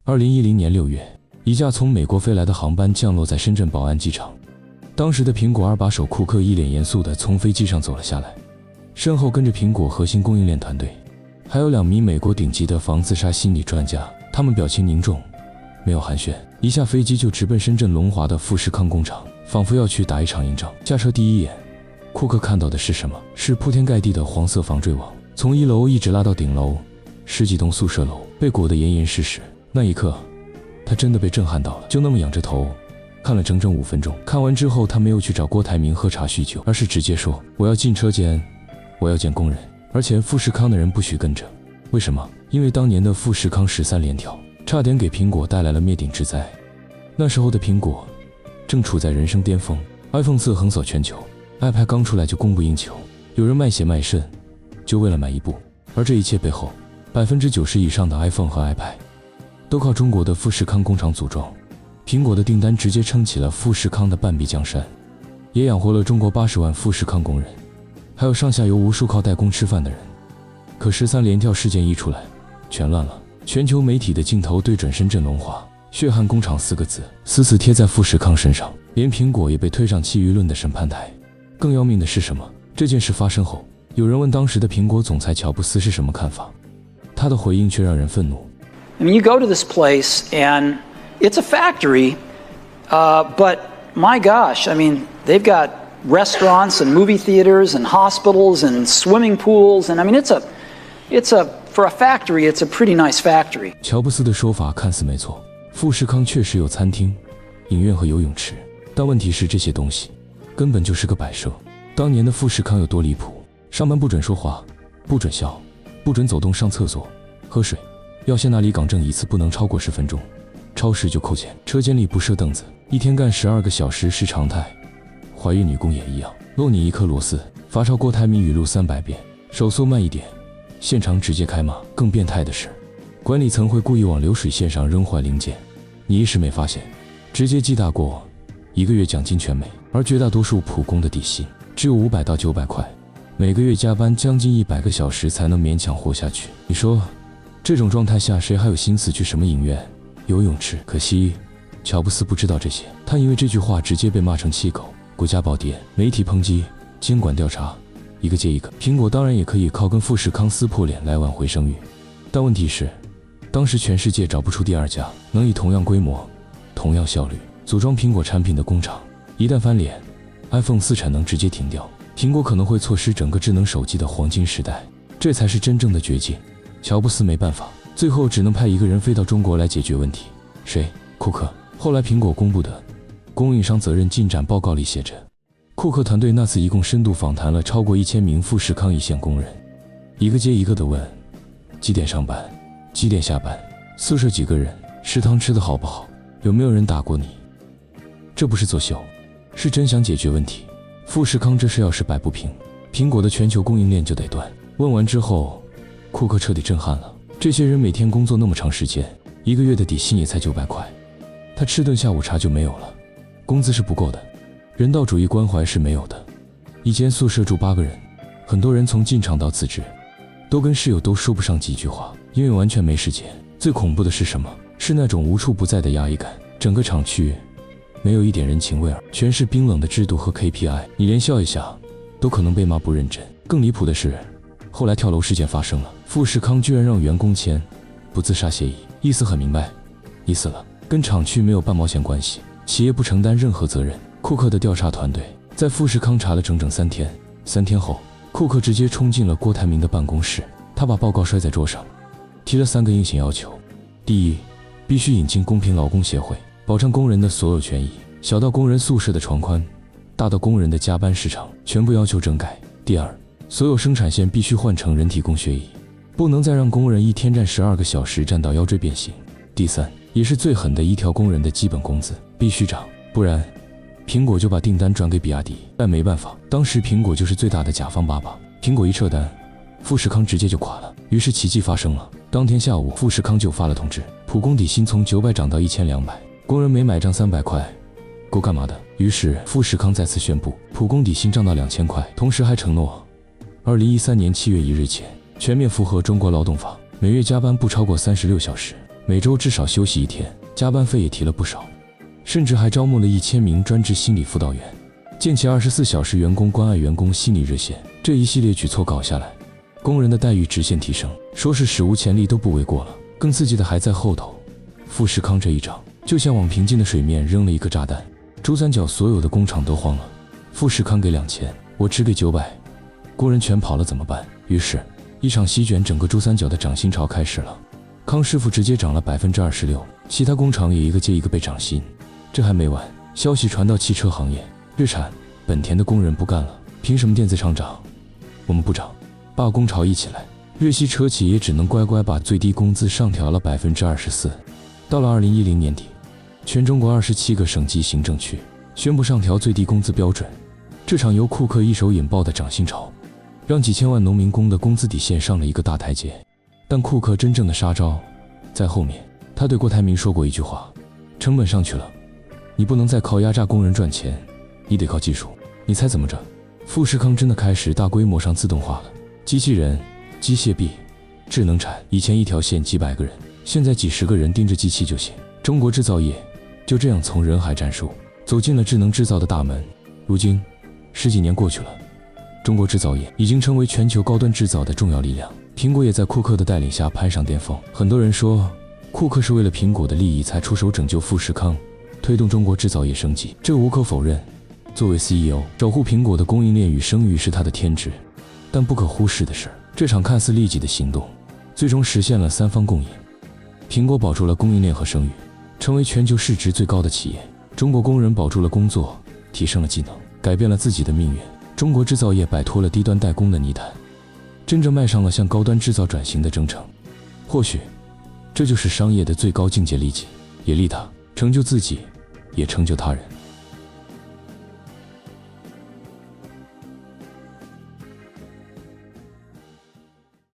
2010年6月，一架从美国飞来的航班降落在深圳宝安机场。当时的苹果2把手库克一脸严肃地从飞机上走了下来，身后跟着苹果核心供应链团队，还有2名美国顶级的防自杀心理专家。他们表情凝重，没有寒暄，一下飞机就直奔深圳龙华的富士康工厂，仿佛要去打一场硬仗。下车第一眼，库克看到的是什么？是铺天盖地的黄色防坠网，从1楼一直拉到顶楼，10几栋宿舍楼被裹得严严实实。那一刻，他真的被震撼到了，就那么仰着头看了整整5分钟。看完之后，他没有去找郭台铭喝茶叙旧，而是直接说：“我要进车间，我要见工人，而且富士康的人不许跟着。”为什么？因为当年的富士康13连跳，差点给苹果带来了灭顶之灾。那时候的苹果正处在人生巅峰 ，iPhone 4横扫全球 ，iPad 刚出来就供不应求，有人卖血卖肾，就为了买一部。而这一切背后，90%以上的 iPhone 和 iPad 都靠中国的富士康工厂组装。苹果的订单直接撑起了富士康的半壁江山，也养活了中国80万富士康工人，还有上下游无数靠代工吃饭的人。可13连跳事件一出来，全乱了。全球媒体的镜头对准深圳龙华血汗工厂4个字，死死贴在富士康身上，连苹果也被推上其舆论的审判台。更要命的是什么？这件事发生后，有人问当时的苹果总裁乔布斯是什么看法，他的回应却让人愤怒。I mean, you go to this place and it's a factory, but my gosh, I mean, they've got restaurants and movie theaters and hospitals and swimming pools, and I mean, for a factory, it's a pretty nice factory. 乔布斯的说法看似没错，富士康确实有餐厅、影院和游泳池，但问题是这些东西根本就是个摆设。当年的富士康有多离谱？上班不准说话，不准笑，不准走动上厕所、喝水，要先拿离岗证一次不能超过10分钟，超时就扣钱。车间里不设凳子，一天干12个小时是常态，怀孕女工也一样。漏你一颗螺丝，罚抄郭台铭语录300遍，手速慢一点，现场直接开骂。更变态的是，管理层会故意往流水线上扔坏零件，你一时没发现，直接记大过1个月奖金全没。而绝大多数普工的底薪只有500到900块，每个月加班将近100个小时才能勉强活下去。你说这种状态下谁还有心思去什么影院、游泳池？可惜乔布斯不知道这些，他因为这句话直接被骂成弃狗，国家暴跌，媒体抨击，监管调查，一个接一个。苹果当然也可以靠跟富士康撕破脸来挽回声誉，但问题是当时全世界找不出第2家能以同样规模、同样效率组装苹果产品的工厂。一旦翻脸， iPhone 4产能直接停掉，苹果可能会错失整个智能手机的黄金时代，这才是真正的绝境。乔布斯没办法，最后只能派一个人飞到中国来解决问题。谁？库克。后来苹果公布的供应商责任进展报告里写着，库克团队那次一共深度访谈了超过1000名富士康一线工人，一个接一个地问几点上班，几点下班，宿舍几个人，食堂吃的好不好，有没有人打过你。这不是作秀，是真想解决问题。富士康这事要是摆不平，苹果的全球供应链就得断。问完之后，库克彻底震撼了。这些人每天工作那么长时间，1个月的底薪也才900块，他吃顿下午茶就没有了，工资是不够的，人道主义关怀是没有的。一间宿舍住8个人，很多人从进厂到辞职，都跟室友都说不上几句话，因为完全没时间。最恐怖的是什么？是那种无处不在的压抑感，整个厂区没有一点人情味儿，全是冰冷的制度和 KPI， 你连笑一下都可能被骂不认真。更离谱的是，后来跳楼事件发生了，富士康居然让员工签不自杀协议，意思很明白，你死了跟厂区没有半毛钱关系，企业不承担任何责任。库克的调查团队在富士康查了整整3天，3天后，库克直接冲进了郭台铭的办公室，他把报告摔在桌上，提了3个硬性要求。第一，必须引进公平劳工协会，保障工人的所有权益，小到工人宿舍的床宽，大到工人的加班时长，全部要求整改。第二，所有生产线必须换成人体工学椅，不能再让工人一天站12个小时站到腰椎变形。第三，也是最狠的一条，工人的基本工资必须涨，不然苹果就把订单转给比亚迪。但没办法，当时苹果就是最大的甲方爸爸，苹果一撤单，富士康直接就垮了。于是奇迹发生了，当天下午富士康就发了通知，普工底薪从900涨到1200，工人每买账300块，够干嘛的？于是富士康再次宣布普工底薪涨到2000块，同时还承诺2013年7月1日前全面符合中国劳动法，每月加班不超过36小时。每周至少休息1天，加班费也提了不少，甚至还招募了1000名专职心理辅导员，建起24小时员工关爱员工心理热线。这一系列举措搞下来，工人的待遇直线提升，说是史无前例都不为过了。更刺激的还在后头，富士康这一仗就像往平静的水面扔了一个炸弹，珠三角所有的工厂都慌了。富士康给2000，我只给900，工人全跑了怎么办？于是一场席卷整个珠三角的涨薪潮开始了。康师傅直接涨了26%，其他工厂也一个接一个被涨薪。这还没完，消息传到汽车行业，日产、本田的工人不干了，凭什么电子厂涨，我们不涨？罢工潮一起来，日系车企也只能乖乖把最低工资上调了24%。到了2010年底，全中国27个省级行政区宣布上调最低工资标准。这场由库克一手引爆的涨薪潮，让几千万农民工的工资底线上了一个大台阶。但库克真正的杀招在后面，他对郭台铭说过一句话：成本上去了，你不能再靠压榨工人赚钱，你得靠技术。你猜怎么着？富士康真的开始大规模上自动化了，机器人、机械臂、智能产，以前一条线几百个人，现在几十个人盯着机器就行。中国制造业就这样从人海战术走进了智能制造的大门。如今10几年过去了，中国制造业已经成为全球高端制造的重要力量。苹果也在库克的带领下攀上巅峰。很多人说，库克是为了苹果的利益才出手拯救富士康，推动中国制造业升级，这无可否认。作为 CEO， 守护苹果的供应链与声誉是他的天职。但不可忽视的是，这场看似利己的行动，最终实现了三方共赢。苹果保住了供应链和声誉，成为全球市值最高的企业；中国工人保住了工作，提升了技能，改变了自己的命运；中国制造业摆脱了低端代工的泥潭，真正迈上了向高端制造转型的征程。或许，这就是商业的最高境界，利己，也利他，成就自己，也成就他人。